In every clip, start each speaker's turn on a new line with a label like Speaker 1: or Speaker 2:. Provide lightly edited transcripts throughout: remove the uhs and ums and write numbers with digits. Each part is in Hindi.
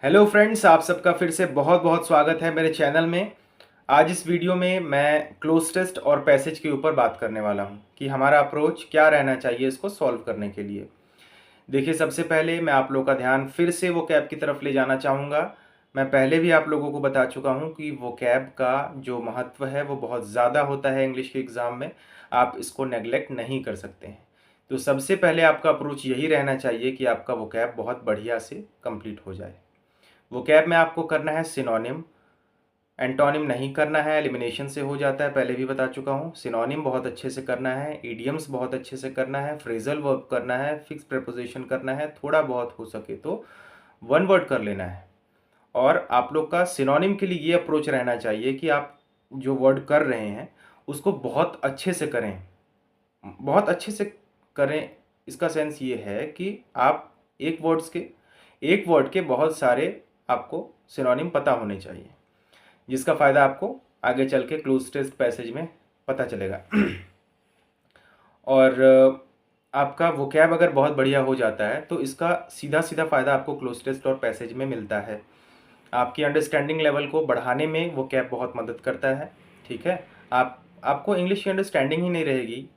Speaker 1: हेलो फ्रेंड्स, आप सबका फिर से बहुत बहुत स्वागत है मेरे चैनल में। आज इस वीडियो में मैं क्लोज टेस्ट और पैसेज के ऊपर बात करने वाला हूं कि हमारा अप्रोच क्या रहना चाहिए इसको सॉल्व करने के लिए। देखिए, सबसे पहले मैं आप लोगों का ध्यान फिर से वो कैब की तरफ ले जाना चाहूँगा। मैं पहले भी आप लोगों को बता चुका हूँ कि वो कैब का जो महत्व है वो बहुत ज़्यादा होता है इंग्लिश के एग्ज़ाम में। आप इसको नेग्लेक्ट नहीं कर सकते हैं। तो सबसे पहले आपका अप्रोच यही रहना चाहिए कि आपका वो कैब बहुत बढ़िया से कंप्लीट हो जाए। वोकैब में आपको करना है सिनोनिम, एंटोनिम नहीं करना है, एलिमिनेशन से हो जाता है, पहले भी बता चुका हूँ। सिनोनिम बहुत अच्छे से करना है, इडियम्स बहुत अच्छे से करना है, फ्रेजल वर्ब करना है, फिक्स प्रेपोजिशन करना है, थोड़ा बहुत हो सके तो वन वर्ड कर लेना है। और आप लोग का सिनोनिम के लिए ये अप्रोच रहना चाहिए कि आप जो वर्ड कर रहे हैं उसको बहुत अच्छे से करें, बहुत अच्छे से करें। इसका सेंस ये है कि आप एक वर्ड के बहुत सारे आपको सिनोनिम पता होने चाहिए, जिसका फ़ायदा आपको आगे चल के क्लोज टेस्ट पैसेज में पता चलेगा। और आपका वोकैब अगर बहुत बढ़िया हो जाता है तो इसका सीधा सीधा फ़ायदा आपको क्लोज टेस्ट और पैसेज में मिलता है। आपकी अंडरस्टैंडिंग लेवल को बढ़ाने में वोकैब बहुत मदद करता है। ठीक है, आपको इंग्लिश की अंडरस्टैंडिंग ही नहीं रहेगी,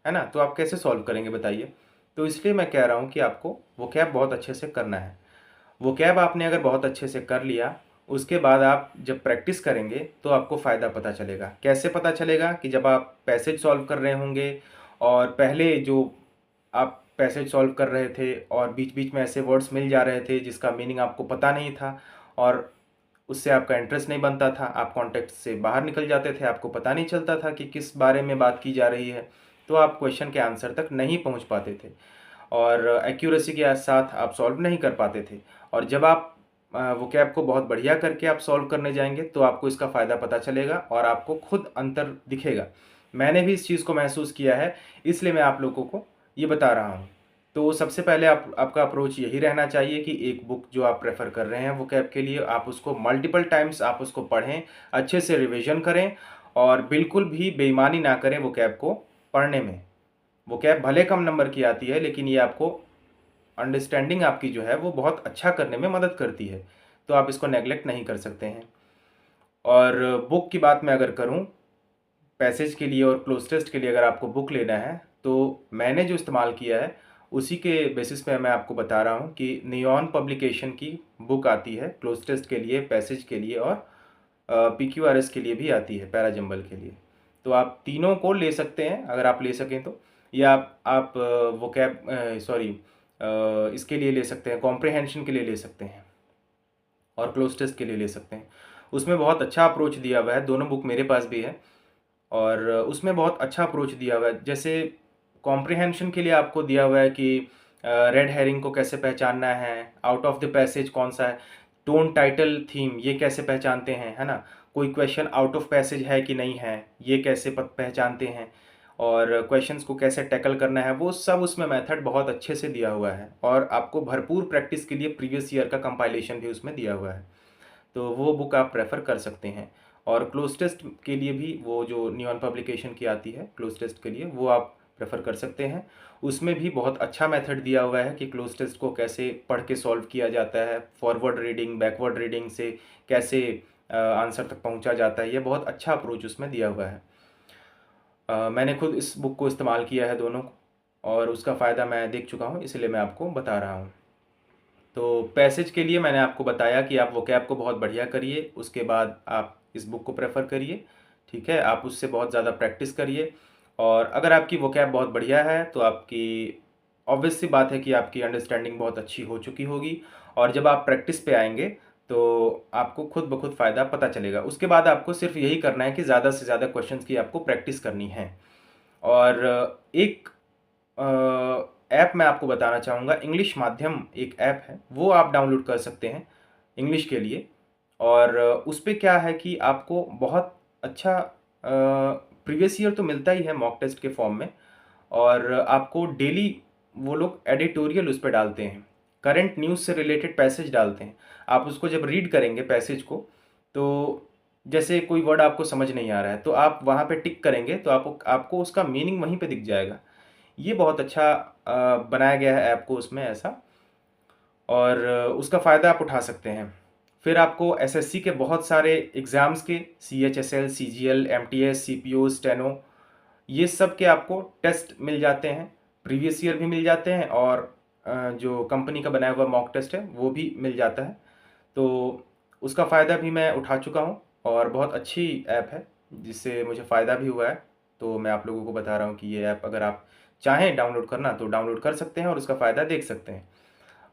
Speaker 1: है ना, तो आप कैसे सॉल्व करेंगे बताइए। तो इसलिए मैं कह रहा हूँ कि आपको वोकैब बहुत अच्छे से करना है। वोकैब आपने अगर बहुत अच्छे से कर लिया, उसके बाद आप जब प्रैक्टिस करेंगे तो आपको फ़ायदा पता चलेगा। कैसे पता चलेगा कि जब आप पैसेज सॉल्व कर रहे होंगे और पहले जो आप पैसेज सॉल्व कर रहे थे और बीच बीच में ऐसे वर्ड्स मिल जा रहे थे जिसका मीनिंग आपको पता नहीं था और उससे आपका इंटरेस्ट नहीं बनता था, आप कॉन्टेक्स्ट से बाहर निकल जाते थे, आपको पता नहीं चलता था कि किस बारे में बात की जा रही है, तो आप क्वेश्चन के आंसर तक नहीं पहुंच पाते थे और एक्यूरेसी के साथ आप सॉल्व नहीं कर पाते थे। और जब आप वोकैब को बहुत बढ़िया करके आप सॉल्व करने जाएंगे तो आपको इसका फ़ायदा पता चलेगा और आपको खुद अंतर दिखेगा। मैंने भी इस चीज़ को महसूस किया है, इसलिए मैं आप लोगों को ये बता रहा हूँ। तो सबसे पहले आपका अप्रोच यही रहना चाहिए कि एक बुक जो आप प्रेफर कर रहे हैं वोकैब के लिए, आप उसको मल्टीपल टाइम्स आप उसको पढ़ें, अच्छे से रिविजन करें और बिल्कुल भी बेईमानी ना करें वोकैब को पढ़ने में। वोकैब भले कम नंबर की आती है लेकिन ये आपको अंडरस्टैंडिंग आपकी जो है वो बहुत अच्छा करने में मदद करती है, तो आप इसको नेग्लेक्ट नहीं कर सकते हैं। और बुक की बात मैं अगर करूं, पैसेज के लिए और क्लोज टेस्ट के लिए अगर आपको बुक लेना है तो मैंने जो इस्तेमाल किया है उसी के बेसिस पे मैं आपको बता रहा हूँ कि नियॉन पब्लिकेशन की बुक आती है क्लोज टेस्ट के लिए, पैसेज के लिए और PQRS के लिए भी आती है, पैराजंबल के लिए। तो आप तीनों को ले सकते हैं अगर आप ले सकें तो, या आप वोकैब सॉरी इसके लिए ले सकते हैं, कॉम्प्रिहेंशन के लिए ले सकते हैं और क्लोज टेस्ट के लिए ले सकते हैं। उसमें बहुत अच्छा अप्रोच दिया हुआ है, दोनों बुक मेरे पास भी है और उसमें बहुत अच्छा अप्रोच दिया हुआ है। जैसे कॉम्प्रिहेंशन के लिए आपको दिया हुआ है कि रेड हेरिंग को कैसे पहचानना है, आउट ऑफ द पैसेज कौन सा है, टोन टाइटल थीम ये कैसे पहचानते हैं, है ना, कोई क्वेश्चन आउट ऑफ पैसेज है कि नहीं है ये कैसे पहचानते हैं और क्वेश्चंस को कैसे टैकल करना है, वो सब उसमें मेथड बहुत अच्छे से दिया हुआ है और आपको भरपूर प्रैक्टिस के लिए प्रीवियस ईयर का कंपाइलेशन भी उसमें दिया हुआ है। तो वो बुक आप प्रेफर कर सकते हैं। और क्लोज टेस्ट के लिए भी वो जो नियॉन पब्लिकेशन की आती है क्लोज टेस्ट के लिए, वो आप प्रेफर कर सकते हैं। उसमें भी बहुत अच्छा मेथड दिया हुआ है कि क्लोज टेस्ट को कैसे पढ़ के सॉल्व किया जाता है, फॉरवर्ड रीडिंग बैकवर्ड रीडिंग से कैसे आंसर तक पहुंचा जाता है, ये बहुत अच्छा अप्रोच उसमें दिया हुआ है। मैंने खुद इस बुक को इस्तेमाल किया है दोनों को और उसका फ़ायदा मैं देख चुका हूँ, इसलिए मैं आपको बता रहा हूँ। तो पैसेज के लिए मैंने आपको बताया कि आप वोकैब को बहुत बढ़िया करिए, उसके बाद आप इस बुक को प्रेफर करिए। ठीक है, आप उससे बहुत ज़्यादा प्रैक्टिस करिए और अगर आपकी वोकैब बहुत बढ़िया है तो आपकी ऑब्वियस सी बात है कि आपकी अंडरस्टैंडिंग बहुत अच्छी हो चुकी होगी और जब आप प्रैक्टिस पे आएंगे तो आपको खुद ब खुद फ़ायदा पता चलेगा। उसके बाद आपको सिर्फ यही करना है कि ज़्यादा से ज़्यादा क्वेश्चंस की आपको प्रैक्टिस करनी है। और एक ऐप मैं आपको बताना चाहूँगा, इंग्लिश माध्यम एक ऐप है, वो आप डाउनलोड कर सकते हैं इंग्लिश के लिए। और उस पे क्या है कि आपको बहुत अच्छा प्रीवियस ईयर तो मिलता ही है मॉक टेस्ट के फॉर्म में और आपको डेली वो लोग एडिटोरियल उस पे डालते हैं, करंट न्यूज़ से रिलेटेड पैसेज डालते हैं। आप उसको जब रीड करेंगे पैसेज को, तो जैसे कोई वर्ड आपको समझ नहीं आ रहा है तो आप वहाँ पे टिक करेंगे तो आपको उसका मीनिंग वहीं पे दिख जाएगा। ये बहुत अच्छा बनाया गया है ऐप को उसमें ऐसा। और उसका फ़ायदा आप उठा सकते हैं। फिर आपको एसएससी के बहुत सारे एग्ज़ाम्स के CHSL, CGL, MTS, CPO, steno, ये सब के आपको टेस्ट मिल जाते हैं, प्रीवियस ईयर भी मिल जाते हैं और जो कंपनी का बनाया हुआ मॉक टेस्ट है वो भी मिल जाता है। तो उसका फ़ायदा भी मैं उठा चुका हूँ और बहुत अच्छी ऐप है जिससे मुझे फ़ायदा भी हुआ है। तो मैं आप लोगों को बता रहा हूँ कि ये ऐप अगर आप चाहें डाउनलोड करना तो डाउनलोड कर सकते हैं और उसका फ़ायदा देख सकते हैं।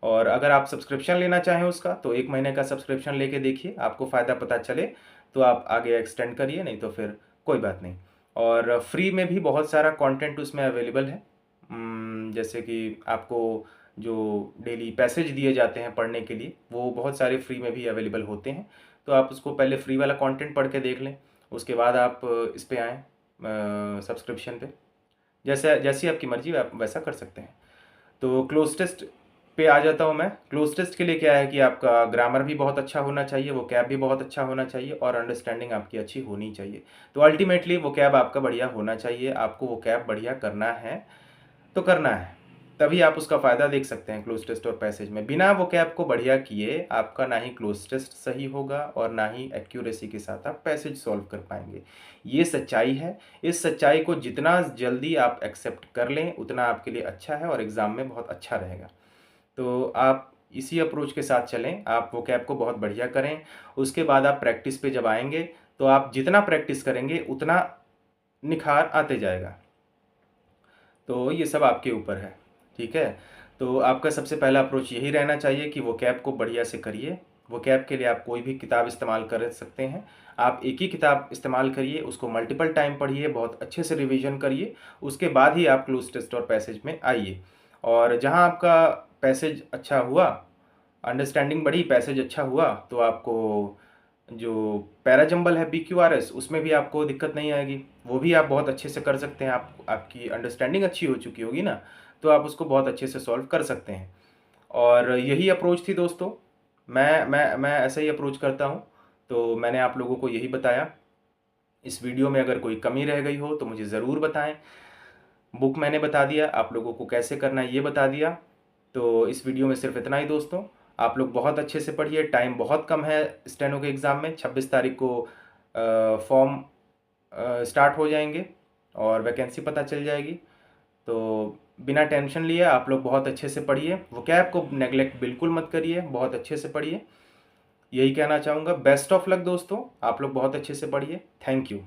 Speaker 1: और अगर आप सब्सक्रिप्शन लेना चाहें उसका तो 1 महीने का सब्सक्रिप्शन लेके देखिए, आपको फ़ायदा पता चले तो आप आगे एक्सटेंड करिए, नहीं तो फिर कोई बात नहीं। और फ्री में भी बहुत सारा कंटेंट उसमें अवेलेबल है। जैसे कि आपको जो डेली पैसेज दिए जाते हैं पढ़ने के लिए वो बहुत सारे फ्री में भी अवेलेबल होते हैं। तो आप उसको पहले फ्री वाला कंटेंट पढ़ के देख लें, उसके बाद आप इस पे आएँ सब्सक्रिप्शन पे। जैसी आपकी मर्ज़ी आप वैसा कर सकते हैं। तो क्लोज टेस्ट पे आ जाता हूँ मैं। क्लोज टेस्ट के लिए क्या है कि आपका ग्रामर भी बहुत अच्छा होना चाहिए, वोकैब भी बहुत अच्छा होना चाहिए और अंडरस्टैंडिंग आपकी अच्छी होनी चाहिए। तो अल्टीमेटली वोकैब आपका बढ़िया होना चाहिए। आपको वोकैब बढ़िया करना है तो करना है, तभी आप उसका फ़ायदा देख सकते हैं क्लोज टेस्ट और पैसेज में। बिना वोकैब को बढ़िया किए आपका ना ही क्लोज टेस्ट सही होगा और ना ही एक्यूरेसी के साथ आप पैसेज सॉल्व कर पाएंगे। ये सच्चाई है। इस सच्चाई को जितना जल्दी आप एक्सेप्ट कर लें उतना आपके लिए अच्छा है और एग्ज़ाम में बहुत अच्छा रहेगा। तो आप इसी अप्रोच के साथ चलें, आप वोकैब को बहुत बढ़िया करें। उसके बाद आप प्रैक्टिस पे जब आएंगे तो आप जितना प्रैक्टिस करेंगे उतना निखार आते जाएगा। तो ये सब आपके ऊपर है, ठीक है। तो आपका सबसे पहला अप्रोच यही रहना चाहिए कि वोकैब को बढ़िया से करिए। वोकैब के लिए आप कोई भी किताब इस्तेमाल कर सकते हैं। आप एक ही किताब इस्तेमाल करिए, उसको मल्टीपल टाइम पढ़िए, बहुत अच्छे से रिवीजन करिए, उसके बाद ही आप क्लोज टेस्ट और पैसेज में आइए। और जहाँ आपका पैसेज अच्छा हुआ, अंडरस्टैंडिंग बढ़ी, पैसेज अच्छा हुआ, तो आपको जो पैराजंबल है PQRS उसमें भी आपको दिक्कत नहीं आएगी। वो भी आप बहुत अच्छे से कर सकते हैं। आपकी अंडरस्टैंडिंग अच्छी हो चुकी होगी ना, तो आप उसको बहुत अच्छे से सॉल्व कर सकते हैं। और यही अप्रोच थी दोस्तों। मैं ऐसा ही अप्रोच करता हूँ। तो मैंने आप लोगों को यही बताया। इस वीडियो में अगर कोई कमी रह गई हो तो मुझे ज़रूर बताएं। बुक मैंने बता दिया, आप लोगों को कैसे करना है ये बता दिया। तो इस वीडियो में सिर्फ इतना ही दोस्तों। आप लोग बहुत अच्छे से पढ़िए, टाइम बहुत कम है स्टेनो के एग्ज़ाम में। 26 तारीख को फॉर्म स्टार्ट हो जाएंगे और वैकेंसी पता चल जाएगी। तो बिना टेंशन लिए आप लोग बहुत अच्छे से पढ़िए, वोकैब को नेगलेक्ट बिल्कुल मत करिए, बहुत अच्छे से पढ़िए। यही कहना चाहूँगा। बेस्ट ऑफ लक दोस्तों, आप लोग बहुत अच्छे से पढ़िए। Thank you.